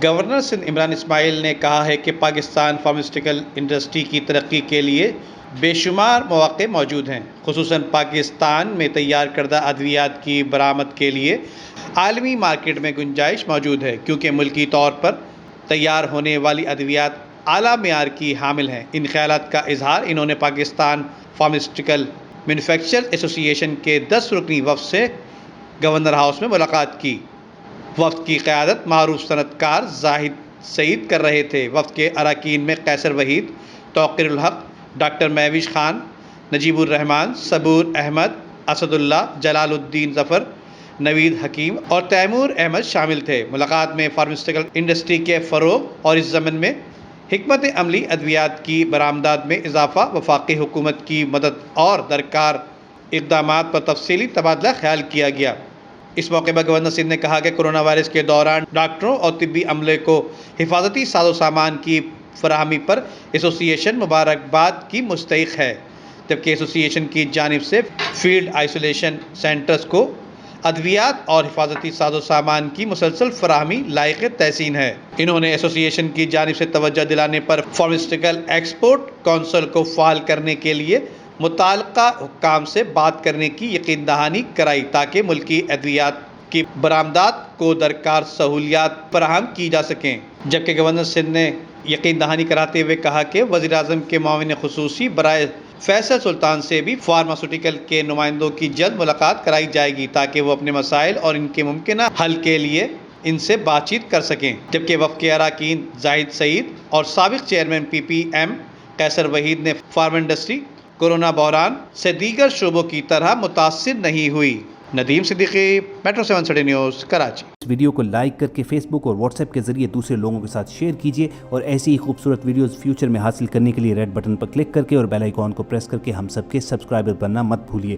Governor Sindh Imran اسماعیل نے کہا ہے کہ پاکستان فارماسیوٹیکل انڈسٹری کی ترقی کے لیے بے شمار مواقع موجود ہیں، خصوصاً پاکستان میں تیار کردہ ادویات کی برآمد کے لیے عالمی مارکیٹ میں گنجائش موجود ہے، کیونکہ ملکی طور پر تیار ہونے والی ادویات اعلیٰ معیار کی حامل ہیں۔ ان خیالات کا اظہار انہوں نے پاکستان فارماسیوٹیکل مینوفیکچررز ایسوسی ایشن کے 10 رکنی وفد سے گورنر ہاؤس میں ملاقات کی۔ وفد کی قیادت معروف صنعت کار زاہد سعید کر رہے تھے۔ وفد کے اراکین میں قیصر وحید، توقیر الحق، ڈاکٹر مہوش خان، نجیب الرحمان، صبور احمد، اسد اللہ، جلال الدین ظفر، نوید حکیم اور تیمور احمد شامل تھے۔ ملاقات میں فارماسیوٹیکل انڈسٹری کے فروغ اور اس ضمن میں حکمت عملی ادویات کی برآمدات میں اضافہ، وفاقی حکومت کی مدد اور درکار اقدامات پر تفصیلی تبادلہ خیال کیا گیا۔ اس موقع پر گورنر سندھ نے کہا کہ کورونا وائرس کے دوران ڈاکٹروں اور طبی عملے کو حفاظتی ساز و سامان کی فراہمی پر ایسوسی ایشن مبارکباد کی مستحق ہے، جبکہ ایسوسی ایشن کی جانب سے فیلڈ آئسولیشن سینٹرز کو ادویات اور حفاظتی ساز و سامان کی مسلسل فراہمی لائق تحسین ہے۔ انہوں نے ایسوسی ایشن کی جانب سے توجہ دلانے پر فارماسیوٹیکل ایکسپورٹ کونسل کو فعال کرنے کے لیے متعلقہ حکام سے بات کرنے کی یقین دہانی کرائی، تاکہ ملکی ادویات کی برآمدات کو درکار سہولیات فراہم کی جا سکیں۔ جبکہ گورنر سندھ نے یقین دہانی کراتے ہوئے کہا کہ وزیر اعظم کے معاون خصوصی برائے فیصل سلطان سے بھی فارماسیوٹیکل کے نمائندوں کی جلد ملاقات کرائی جائے گی، تاکہ وہ اپنے مسائل اور ان کے ممکنہ حل کے لیے ان سے بات چیت کر سکیں۔ جبکہ وفد کے اراکین زاہد سعید اور سابق چیئرمین پی پی ایم قیصر وحید نے فارما انڈسٹری کورونا بحران سے دیگر شعبوں کی طرح متاثر نہیں ہوئی۔ Nadeem Siddiqui, metro 7 city news, Karachi. اس ویڈیو کو لائک کر کے فیس بک اور واٹس ایپ کے ذریعے دوسرے لوگوں کے ساتھ شیئر کیجیے، اور ایسی ہی خوبصورت ویڈیوز فیوچر میں حاصل کرنے کے لیے ریڈ بٹن پر کلک کر کے اور بیل آئیکن کو پریس کر کے ہم سب کے سبسکرائبر بننا مت بھولیے۔